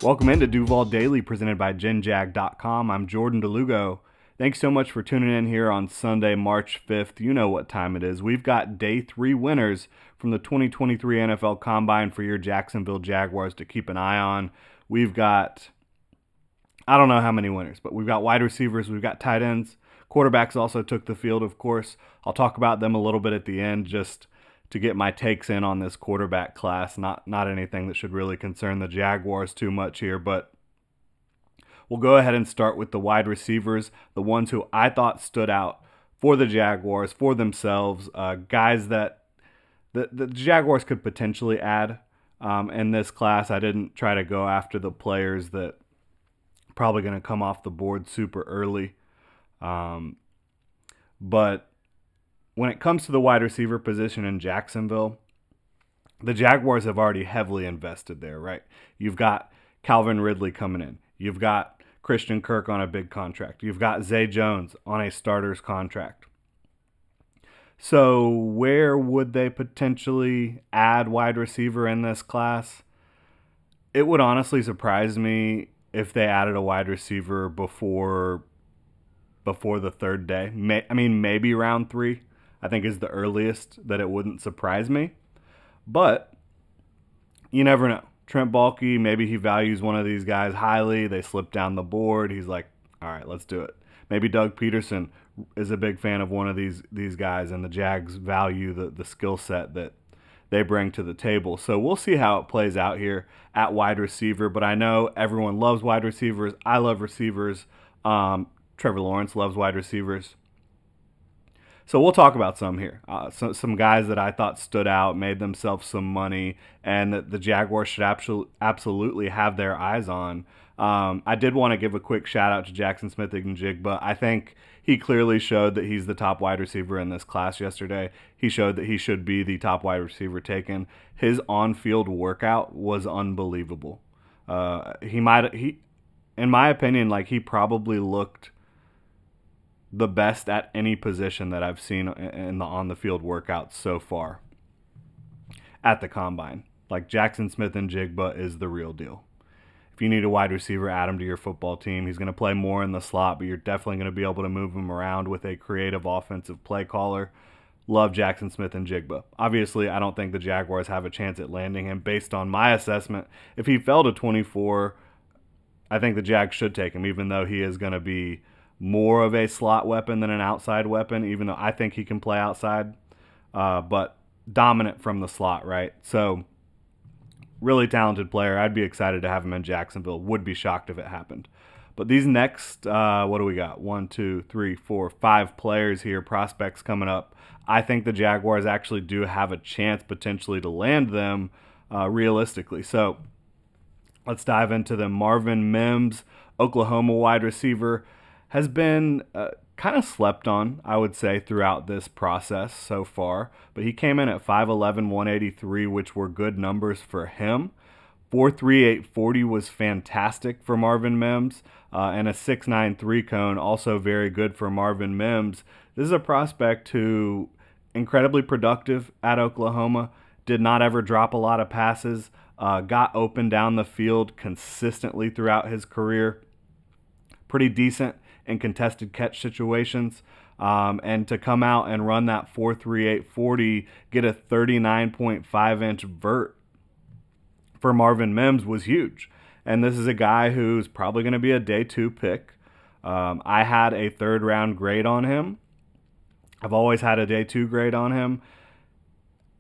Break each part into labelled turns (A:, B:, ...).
A: Welcome into Duval Daily, presented by GenJag.com. I'm Jordan Lugo. Thanks so much for tuning in here on Sunday, March 5th. You know what time it is. We've got day 3 winners from the 2023 NFL Combine for your Jacksonville Jaguars to keep an eye on. We've got, I don't know how many winners, but we've got wide receivers, we've got tight ends. Quarterbacks also took the field, of course. I'll talk about them a little bit at the end just to get my takes in on this quarterback class. Not anything that should really concern the Jaguars too much here, but we'll go ahead and start with the wide receivers, the ones who I thought stood out for the Jaguars, for themselves, guys that the Jaguars could potentially add in this class. I didn't try to go after the players that probably going to come off the board super early. But when it comes to the wide receiver position in Jacksonville, the Jaguars have already heavily invested there, right? You've got Calvin Ridley coming in. You've got Christian Kirk on a big contract. You've got Zay Jones on a starter's contract. So where would they potentially add wide receiver in this class? It would honestly surprise me if they added a wide receiver before the third day. Maybe round 3. I think is the earliest that it wouldn't surprise me. But you never know. Trent Baalke, maybe he values one of these guys highly. They slip down the board. He's like, all right, let's do it. Maybe Doug Peterson is a big fan of one of these guys, and the Jags value the skill set that they bring to the table. So we'll see how it plays out here at wide receiver. But I know everyone loves wide receivers. I love receivers. Trevor Lawrence loves wide receivers. So we'll talk about some here. Some guys that I thought stood out, made themselves some money, and that the Jaguars should absolutely have their eyes on. I did want to give a quick shout out to Jackson Smith-Njigba. I think he clearly showed that he's the top wide receiver in this class yesterday. He showed that he should be the top wide receiver taken. His on-field workout was unbelievable. In my opinion, he probably looked the best at any position that I've seen in the on-the-field workouts so far at the Combine. Jackson Smith-Njigba is the real deal. If you need a wide receiver, add him to your football team. He's going to play more in the slot, but you're definitely going to be able to move him around with a creative offensive play caller. Love Jackson Smith-Njigba. Obviously, I don't think the Jaguars have a chance at landing him based on my assessment. If he fell to 24, I think the Jags should take him, even though he is going to be more of a slot weapon than an outside weapon, even though I think he can play outside, but dominant from the slot, right? So really talented player. I'd be excited to have him in Jacksonville. Would be shocked if it happened. But these next, what do we got? 1, 2, 3, 4, 5 players here, prospects coming up. I think the Jaguars actually do have a chance potentially to land them realistically. So let's dive into them. Marvin Mims, Oklahoma wide receiver, has been kind of slept on, I would say, throughout this process so far. But he came in at 5'11", 183, which were good numbers for him. 4.38 40 was fantastic for Marvin Mims, and a 6'9" 3-cone, also very good for Marvin Mims. This is a prospect who incredibly productive at Oklahoma, did not ever drop a lot of passes, got open down the field consistently throughout his career. Pretty decent in contested catch situations, and to come out and run that 4.38 40, get a 39.5-inch vert for Marvin Mims was huge. And this is a guy who's probably going to be a day 2 pick. I had a 3rd-round grade on him. I've always had a day 2 grade on him.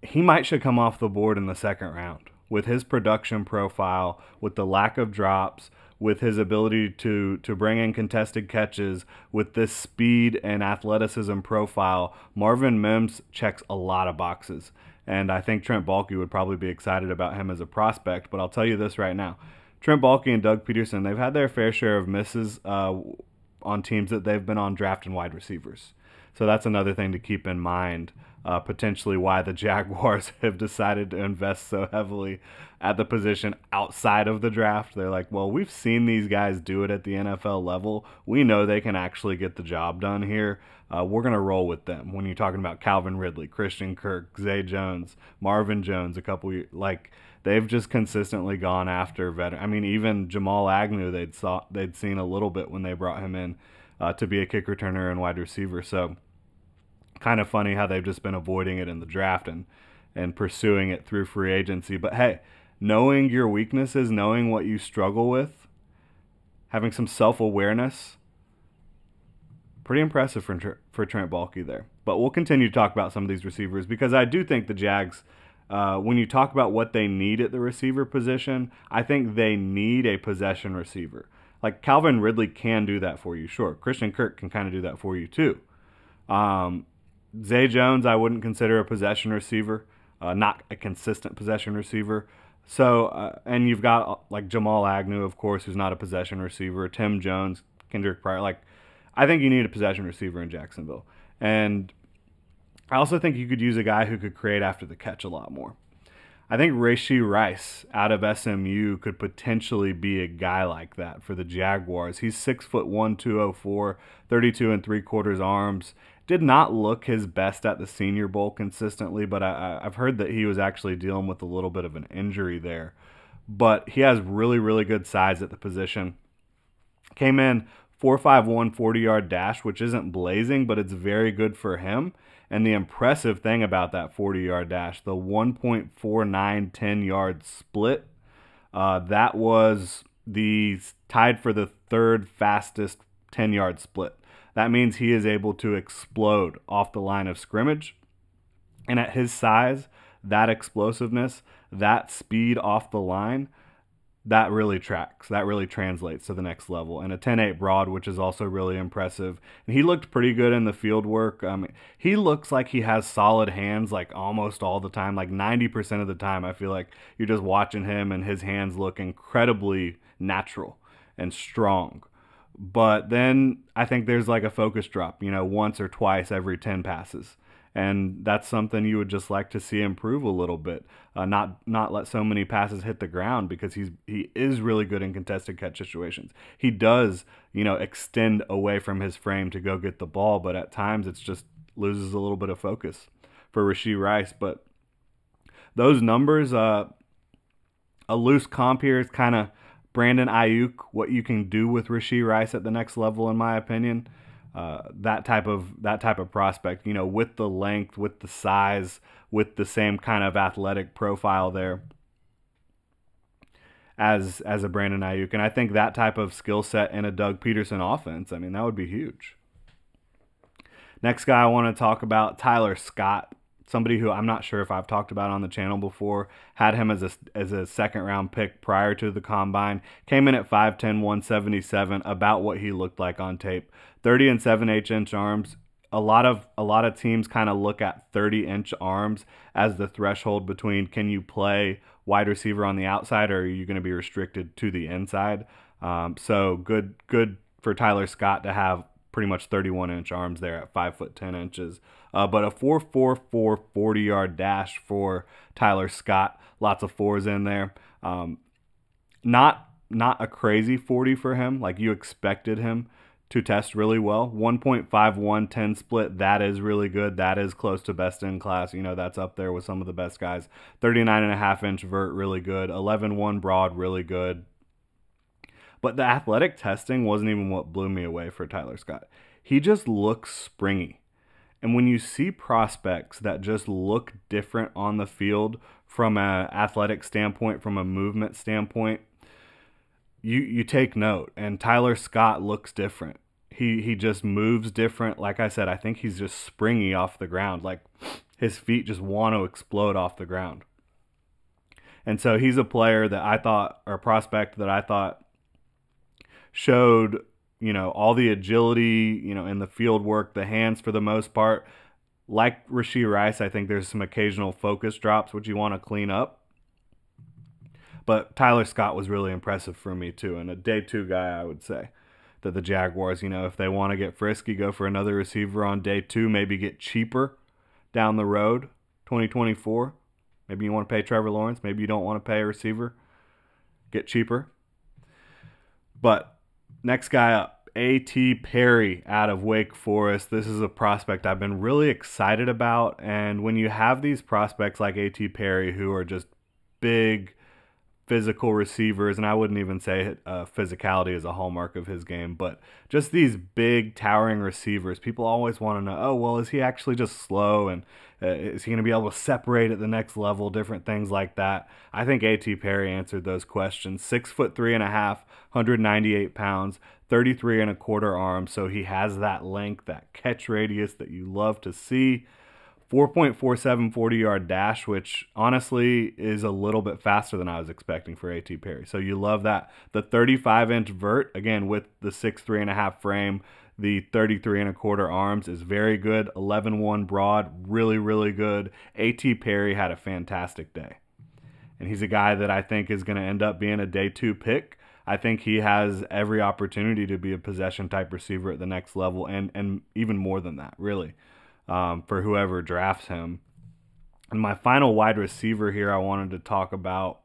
A: He should come off the board in the 2nd round with his production profile, with the lack of drops, with his ability to bring in contested catches, with this speed and athleticism profile. Marvin Mims checks a lot of boxes. And I think Trent Baalke would probably be excited about him as a prospect. But I'll tell you this right now. Trent Baalke and Doug Peterson, they've had their fair share of misses on teams that they've been on drafting wide receivers. So that's another thing to keep in mind potentially why the Jaguars have decided to invest so heavily at the position outside of the draft. They're like, well, we've seen these guys do it at the NFL level. We know they can actually get the job done here. We're going to roll with them. When you're talking about Calvin Ridley, Christian Kirk, Zay Jones, Marvin Jones, a couple years, like they've just consistently gone after veteran. I mean, even Jamal Agnew, they'd seen a little bit when they brought him in to be a kick returner and wide receiver. So kind of funny how they've just been avoiding it in the draft and pursuing it through free agency. But hey, knowing your weaknesses, knowing what you struggle with, having some self-awareness, pretty impressive for Trent Baalke there. But we'll continue to talk about some of these receivers because I do think the Jags, when you talk about what they need at the receiver position, I think they need a possession receiver. Like Calvin Ridley can do that for you, sure. Christian Kirk can kind of do that for you too. Zay Jones, I wouldn't consider a possession receiver, not a consistent possession receiver. So, and you've got like Jamal Agnew, of course, who's not a possession receiver. Tim Jones, Kendrick Pryor. Like, I think you need a possession receiver in Jacksonville. And I also think you could use a guy who could create after the catch a lot more. I think Rashee Rice out of SMU could potentially be a guy like that for the Jaguars. He's 6'1", 204, 32 3/4 arms. Did not look his best at the Senior Bowl consistently, but I've heard that he was actually dealing with a little bit of an injury there. But he has really, really good size at the position. Came in 4.51 40-yard dash, which isn't blazing, but it's very good for him. And the impressive thing about that 40-yard dash, the 1.49 10-yard split, that was tied for the third fastest 10-yard split. That means he is able to explode off the line of scrimmage. And at his size, that explosiveness, that speed off the line, that really tracks. That really translates to the next level. And a 10.8 broad, which is also really impressive. And he looked pretty good in the field work. He looks like he has solid hands like almost all the time. Like 90% of the time, I feel like you're just watching him and his hands look incredibly natural and strong. But then I think there's like a focus drop, once or twice every 10 passes. And that's something you would just like to see improve a little bit. Not let so many passes hit the ground because he is really good in contested catch situations. He does, extend away from his frame to go get the ball, but at times it's just loses a little bit of focus for Rashee Rice. But those numbers, a loose comp here is kind of Brandon Ayuk, what you can do with Rashee Rice at the next level, in my opinion. That type of prospect, with the length, with the size, with the same kind of athletic profile there as a Brandon Ayuk. And I think that type of skill set in a Doug Peterson offense, that would be huge. Next guy I want to talk about, Tyler Scott. Somebody who I'm not sure if I've talked about on the channel before. Had him as a second-round pick prior to the combine. Came in at 5'10", 177, about what he looked like on tape. 30 7/8" arms. A lot of teams kind of look at 30-inch arms as the threshold between can you play wide receiver on the outside or are you going to be restricted to the inside. So good for Tyler Scott to have pretty much 31-inch arms there at 5'10". But a 4.44 40-yard dash for Tyler Scott. Lots of fours in there. Not a crazy 40 for him. Like you expected him to test really well. 1.51 10 split. That is really good. That is close to best in class. That's up there with some of the best guys. 39.5-inch vert, really good. 11.1 broad, really good. But the athletic testing wasn't even what blew me away for Tyler Scott. He just looks springy. And when you see prospects that just look different on the field from an athletic standpoint, from a movement standpoint, you take note. And Tyler Scott looks different. He just moves different. Like I said, I think he's just springy off the ground. Like his feet just want to explode off the ground. And so he's a player that I thought, or a prospect that I thought showed, all the agility, in the field work, the hands for the most part. Like Rashee Rice, I think there's some occasional focus drops, which you want to clean up. But Tyler Scott was really impressive for me too, and a day 2 guy, I would say. That the Jaguars, if they want to get frisky, go for another receiver on day 2, maybe get cheaper. down the road, 2024. Maybe you want to pay Trevor Lawrence. Maybe you don't want to pay a receiver. Get cheaper. But next guy up, A.T. Perry out of Wake Forest. This is a prospect I've been really excited about. And when you have these prospects like A.T. Perry who are just big, physical receivers, and I wouldn't even say physicality is a hallmark of his game, but just these big, towering receivers, people always want to know, oh, well, is he actually just slow, and is he going to be able to separate at the next level, different things like that. I think A.T. Perry answered those questions. 6'3.5", 198 pounds, 33 and a quarter arms, so he has that length, that catch radius that you love to see. 4.47 40-yard dash, which honestly is a little bit faster than I was expecting for A.T. Perry. So you love that. The 35-inch vert, again, with the 6'3.5" frame, the 33 and a quarter arms is very good. 11.1 broad, really, really good. A.T. Perry had a fantastic day. And he's a guy that I think is going to end up being a day 2 pick. I think he has every opportunity to be a possession-type receiver at the next level, and even more than that, really. For whoever drafts him. And my final wide receiver here I wanted to talk about,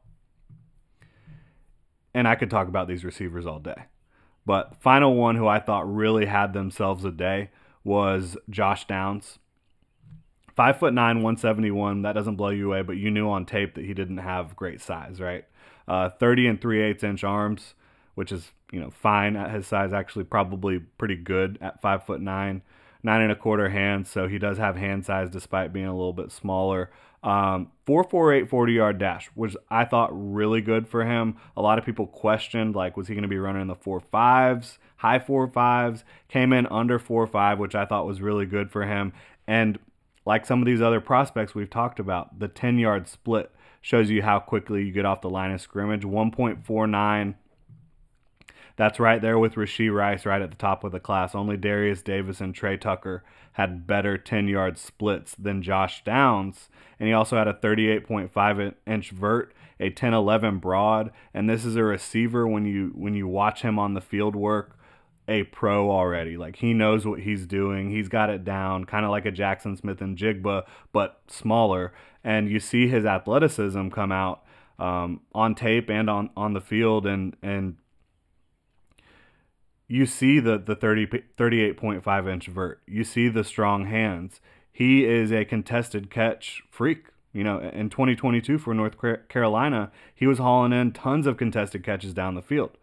A: and I could talk about these receivers all day, but final one who I thought really had themselves a day was Josh Downs. 5'9", 171. That doesn't blow you away, but you knew on tape that he didn't have great size, right? 30 and 3/8 inch arms, which is, fine at his size, actually probably pretty good at 5'9". 9 and a quarter hands, so he does have hand size despite being a little bit smaller. 4.48 40-yard dash, which I thought really good for him. A lot of people questioned, like, was he going to be running in the 4.5s, high 4.5s? Came in under 4.5, which I thought was really good for him. And like some of these other prospects we've talked about, the 10-yard split shows you how quickly you get off the line of scrimmage. 1.49. That's right there with Rashee Rice right at the top of the class. Only Darius Davis and Trey Tucker had better 10-yard splits than Josh Downs. And he also had a 38.5-inch vert, a 10-11 broad. And this is a receiver, when you watch him on the field work, a pro already. Like, he knows what he's doing. He's got it down, kind of like a Jackson Smith and Jigba, but smaller. And you see his athleticism come out on tape and on the field, and you see the 38.5-inch vert. You see the strong hands. He is a contested catch freak. In 2022 for North Carolina, he was hauling in tons of contested catches down the field.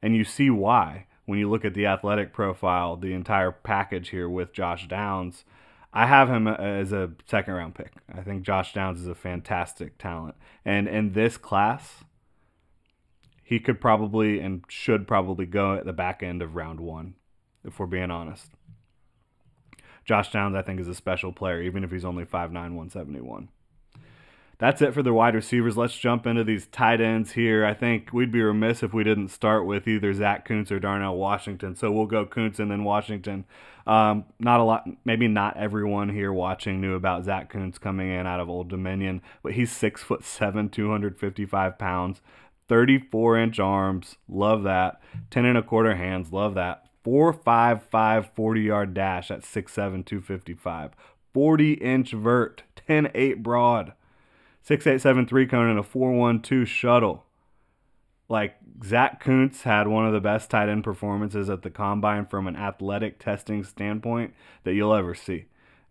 A: And you see why when you look at the athletic profile, the entire package here with Josh Downs. I have him as a second-round pick. I think Josh Downs is a fantastic talent. And in this class, he could probably and should probably go at the back end of round 1, if we're being honest. Josh Downs, I think, is a special player, even if he's only 5'9", 171. That's it for the wide receivers. Let's jump into these tight ends here. I think we'd be remiss if we didn't start with either Zach Kuntz or Darnell Washington. So we'll go Kuntz and then Washington. Maybe not everyone here watching knew about Zach Kuntz coming in out of Old Dominion, but he's 6'7", 255 pounds. 34-inch arms, love that. 10 and a quarter hands, love that. 4.55 40-yard dash at 6'7", 255. 40-inch vert, 10.8 broad. 6.873 3-cone and a 4.12 shuttle. Like, Zach Kuntz had one of the best tight end performances at the combine from an athletic testing standpoint that you'll ever see.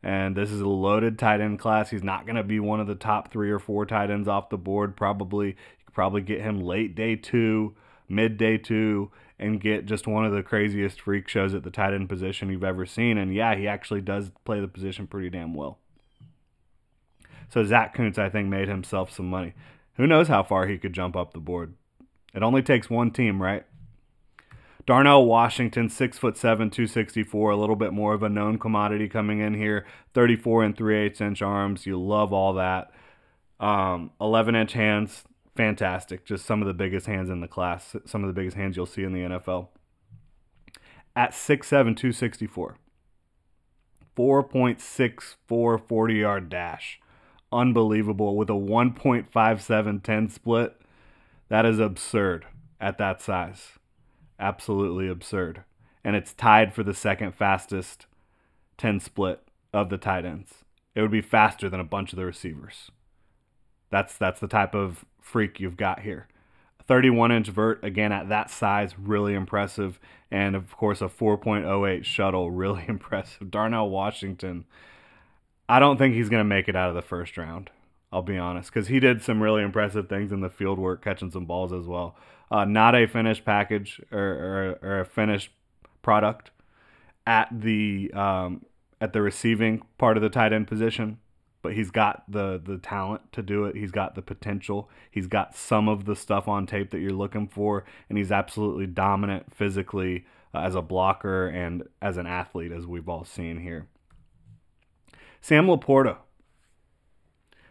A: And this is a loaded tight end class. He's not going to be one of the top 3 or 4 tight ends off the board. You could probably get him late day 2, mid day 2, and get just one of the craziest freak shows at the tight end position you've ever seen. And yeah, he actually does play the position pretty damn well. So Zach Kuntz, I think, made himself some money. Who knows how far he could jump up the board. It only takes one team, right? Darnell Washington, 6'7", 264, a little bit more of a known commodity coming in here. 34 and 3/8 inch arms. You love all that. 11-inch hands, fantastic. Just some of the biggest hands in the class. Some of the biggest hands you'll see in the NFL. At 6'7", 264. 4.64 40-yard dash. Unbelievable, with a 1.57-10 split. That is absurd at that size. Absolutely absurd. And it's tied for the second fastest 10 split of the tight ends. It would be faster than a bunch of the receivers. That's the type of freak you've got here. 31-inch vert, again, at that size, really impressive. And, of course, a 4.08 shuttle, really impressive. Darnell Washington, I don't think he's going to make it out of the first round, I'll be honest, because he did some really impressive things in the field work, catching some balls as well. Not a finished package or a finished product at the receiving part of the tight end position, but he's got the talent to do it. He's got the potential. He's got some of the stuff on tape that you're looking for, and he's absolutely dominant physically as a blocker and as an athlete, as we've all seen here. Sam Laporta,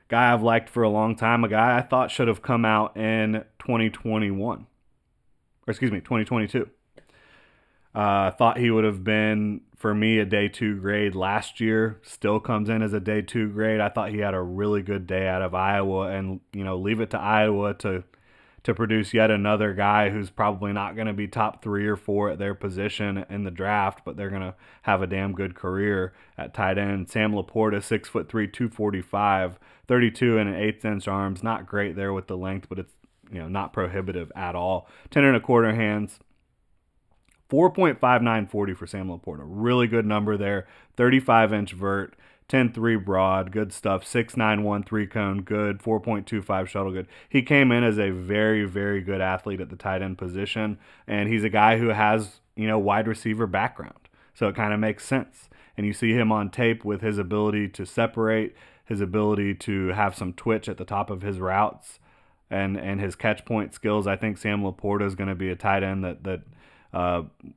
A: guy I've liked for a long time, a guy I thought should have come out in 2022. Thought he would have been, for me, a day 2 grade last year. Still comes in as a day 2 grade. I thought he had a really good day out of Iowa, and leave it to Iowa to produce yet another guy who's probably not going to be top 3 or 4 at their position in the draft, but they're going to have a damn good career at tight end. Sam Laporta, 6'3", 245, 32 and an 1/8 inch arms. Not great there with the length, but it's not prohibitive at all. 10 1/4 hands. 4.5940 for Sam Laporta. Really good number there. 35-inch vert, 10.3 broad, good stuff. 6.91 3-cone, good. 4.25 shuttle, good. He came in as a very, very good athlete at the tight end position, and he's a guy who has, wide receiver background. So it kind of makes sense. And you see him on tape with his ability to separate, his ability to have some twitch at the top of his routes, and his catch point skills. I think Sam Laporta is going to be a tight end that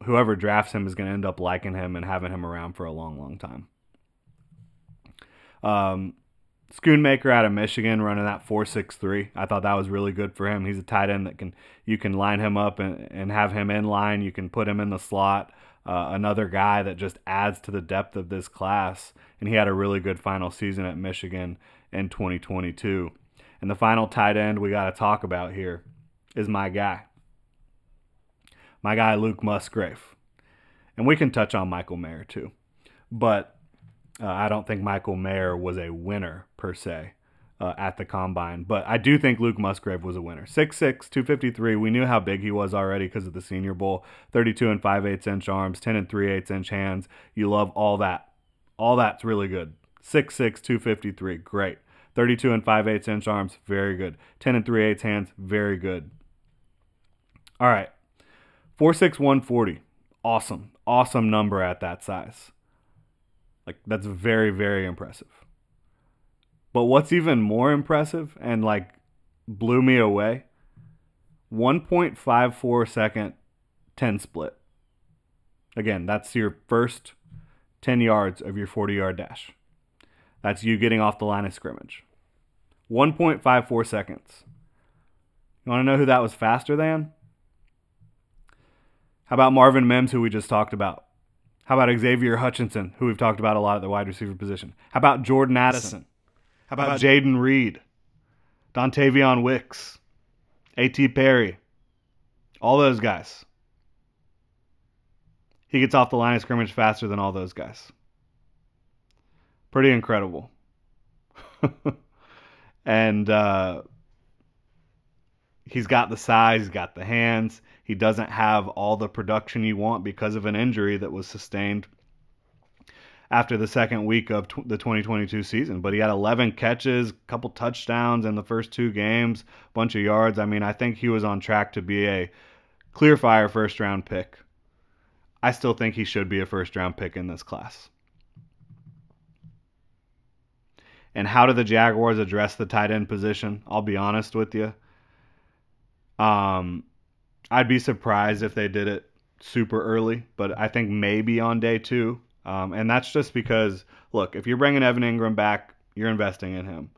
A: whoever drafts him is going to end up liking him and having him around for a long, long time. Schoonmaker out of Michigan running that 4.63. I thought that was really good for him. He's a tight end that you can line him up and have him in line. You can put him in the slot. Another guy that just adds to the depth of this class. And he had a really good final season at Michigan in 2022. And the final tight end we got to talk about here is my guy, Luke Musgrave. And we can touch on Michael Mayer too. But I don't think Michael Mayer was a winner per se at the combine. But I do think Luke Musgrave was a winner. 6'6", 253. We knew how big he was already because of the Senior Bowl. 32 and 5/8 inch arms, 10 and 3/8 inch hands. You love all that. All that's really good. 6'6", 253. Great. 32 and 5/8 inch arms. Very good. 10 and 3/8 hands. Very good. All right. 4.6, 140. Awesome number at that size. Like, that's very, very impressive. But what's even more impressive and blew me away, 1.54 second 10 split. Again, that's your first 10 yards of your 40-yard dash. That's you getting off the line of scrimmage. 1.54 seconds. You want to know who that was faster than? How about Marvin Mims, who we just talked about? How about Xavier Hutchinson, who we've talked about a lot at the wide receiver position? How about Jordan Addison? How about Jaden Reed? Dontavion Wicks? A.T. Perry? All those guys. He gets off the line of scrimmage faster than all those guys. Pretty incredible. And he's got the size, he's got the hands. He doesn't have all the production you want because of an injury that was sustained after the second week of the 2022 season. But he had 11 catches, a couple touchdowns in the first 2 games, a bunch of yards. I mean, I think he was on track to be a clear-fire first-round pick. I still think he should be a first-round pick in this class. And how do the Jaguars address the tight end position? I'll be honest with you. I'd be surprised if they did it super early, but I think maybe on day 2. And that's just because, look, if you're bringing Evan Ingram back, you're investing in him.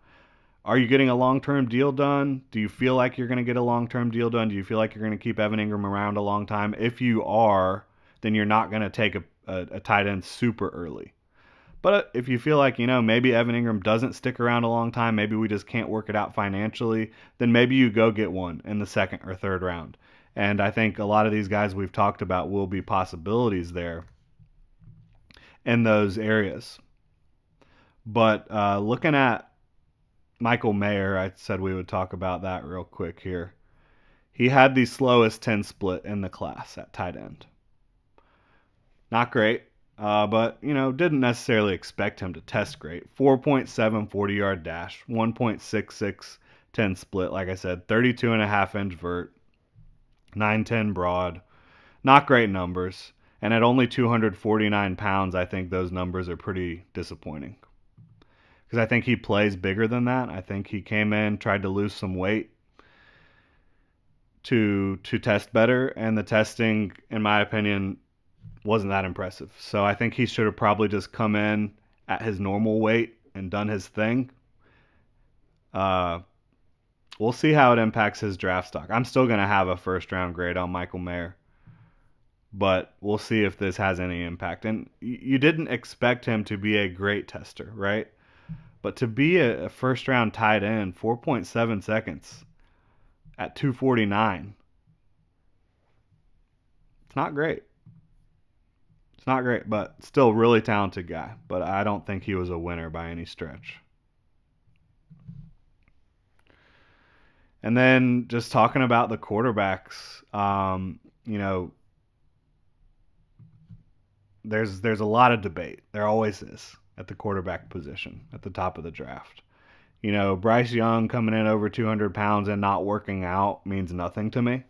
A: Are you getting a long-term deal done? Do you feel like you're going to get a long-term deal done? Do you feel like you're going to keep Evan Ingram around a long time? If you are, then you're not going to take a tight end super early. But if you feel like, maybe Evan Ingram doesn't stick around a long time, maybe we just can't work it out financially, then maybe you go get one in the second or third round. And I think a lot of these guys we've talked about will be possibilities there in those areas. But looking at Michael Mayer, I said we would talk about that real quick here. He had the slowest 10 split in the class at tight end. Not great, but, didn't necessarily expect him to test great. 4.7 40-yard dash, 1.66 10 split, like I said, 32.5-inch vert, 910 broad. Not great numbers. And at only 249 pounds, I think those numbers are pretty disappointing. Because I think he plays bigger than that. I think he came in, tried to lose some weight to test better, and the testing, in my opinion, wasn't that impressive. So I think he should have probably just come in at his normal weight and done his thing. We'll see how it impacts his draft stock. I'm still going to have a first-round grade on Michael Mayer, but we'll see if this has any impact. And you didn't expect him to be a great tester, right? But to be a first-round tight end, 4.7 seconds at 249, it's not great. It's not great, but still really talented guy. But I don't think he was a winner by any stretch. And then just talking about the quarterbacks, there's a lot of debate. There always is at the quarterback position at the top of the draft. Bryce Young coming in over 200 pounds and not working out means nothing to me.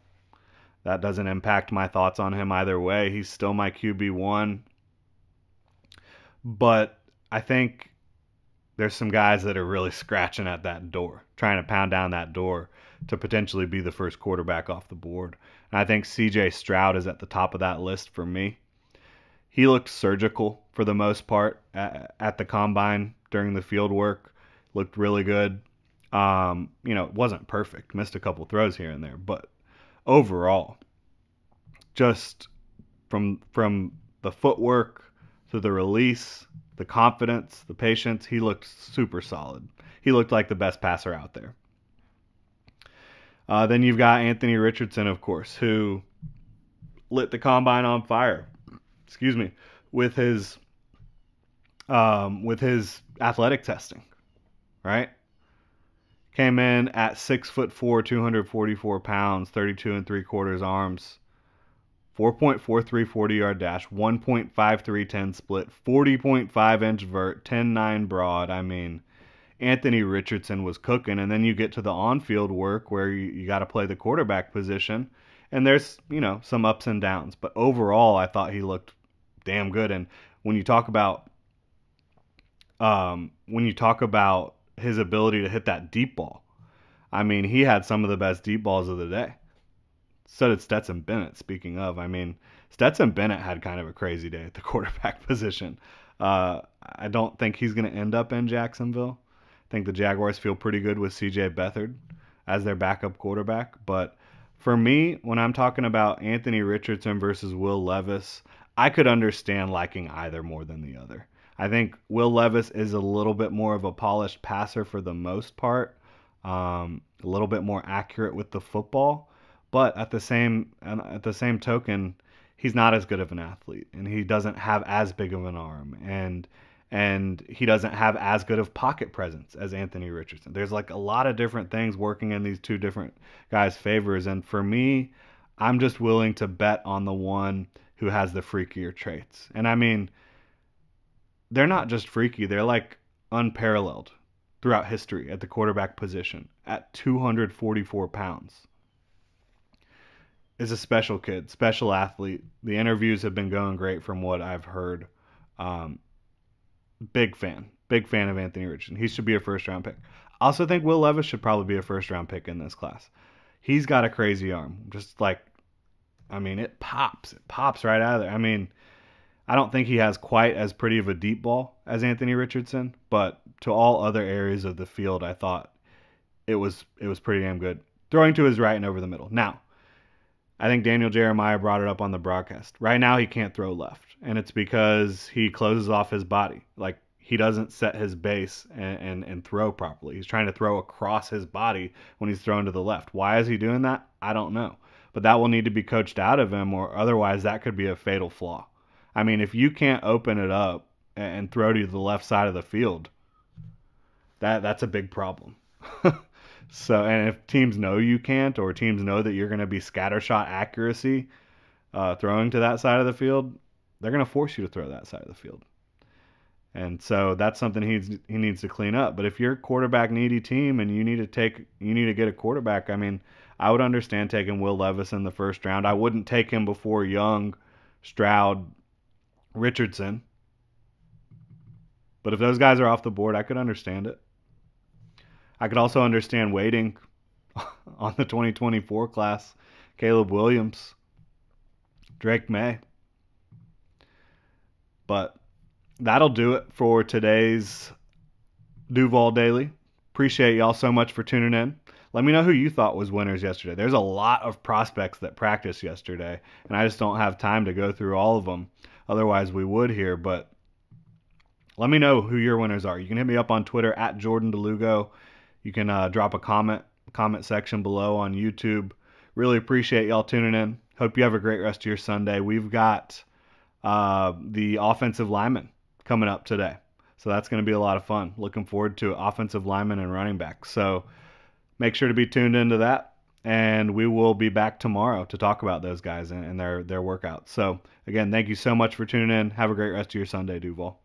A: That doesn't impact my thoughts on him either way. He's still my QB1. But I think there's some guys that are really scratching at that door, trying to pound down that door to potentially be the first quarterback off the board. And I think C.J. Stroud is at the top of that list for me. He looked surgical for the most part at the combine during the field work. Looked really good. It wasn't perfect. Missed a couple throws here and there. But overall, just from the footwork to the release, the confidence, the patience, he looked super solid. He looked like the best passer out there. Then you've got Anthony Richardson, of course, who lit the combine on fire. With his athletic testing, right? Came in at 6'4", 244 pounds, 32 3/4 arms, 4.43 40-yard dash, 1.53 10 split, 40.5-inch vert, 10.9 broad. I mean, Anthony Richardson was cooking, and then you get to the on-field work where you got to play the quarterback position, and there's some ups and downs, but overall I thought he looked damn good. And when you talk about his ability to hit that deep ball, I mean, he had some of the best deep balls of the day. So did Stetson Bennett. Speaking of, I mean, Stetson Bennett had kind of a crazy day at the quarterback position. I don't think he's going to end up in Jacksonville. I think the Jaguars feel pretty good with C.J. Beathard as their backup quarterback. But for me, when I'm talking about Anthony Richardson versus Will Levis, I could understand liking either more than the other. I think Will Levis is a little bit more of a polished passer for the most part, a little bit more accurate with the football, but at the same token, he's not as good of an athlete, and he doesn't have as big of an arm, and he doesn't have as good of pocket presence as Anthony Richardson. There's like a lot of different things working in these two different guys' favors, and for me, I'm just willing to bet on the one who has the freakier traits. And I mean, they're not just freaky, they're like unparalleled throughout history at the quarterback position at 244 pounds. Is a special kid, special athlete. The interviews have been going great from what I've heard. Big fan of Anthony Richardson. He should be a first-round pick. I also think Will Levis should probably be a first-round pick in this class. He's got a crazy arm. Just like, I mean, it pops right out of there. I mean, I don't think he has quite as pretty of a deep ball as Anthony Richardson, but to all other areas of the field, I thought it was pretty damn good. Throwing to his right and over the middle. Now, I think Daniel Jeremiah brought it up on the broadcast. Right now, he can't throw left, and it's because he closes off his body. Like, he doesn't set his base and throw properly. He's trying to throw across his body when he's throwing to the left. Why is he doing that? I don't know. But that will need to be coached out of him, or otherwise that could be a fatal flaw. I mean, if you can't open it up and throw to the left side of the field, That's a big problem. So, and if teams know you can't, or teams know that you're going to be scattershot accuracy throwing to that side of the field, they're going to force you to throw that side of the field. And so that's something he needs to clean up. But if you're a quarterback needy team and you need to get a quarterback, I mean, I would understand taking Will Levis in the first round. I wouldn't take him before Young, Stroud, Richardson. But if those guys are off the board, I could understand it. I could also understand waiting on the 2024 class. Caleb Williams, Drake May. But that'll do it for today's Duval Daily. Appreciate y'all so much for tuning in. Let me know who you thought was winners yesterday. There's a lot of prospects that practiced yesterday, and I just don't have time to go through all of them. Otherwise, we would here, but let me know who your winners are. You can hit me up on Twitter at Jordan DeLugo. You can drop a comment section below on YouTube. Really appreciate y'all tuning in. Hope you have a great rest of your Sunday. We've got the offensive lineman coming up today. So that's going to be a lot of fun. Looking forward to it. Offensive lineman and running back. So make sure to be tuned into that. And we will be back tomorrow to talk about those guys and their workouts. So again, thank you so much for tuning in. Have a great rest of your Sunday, Duval.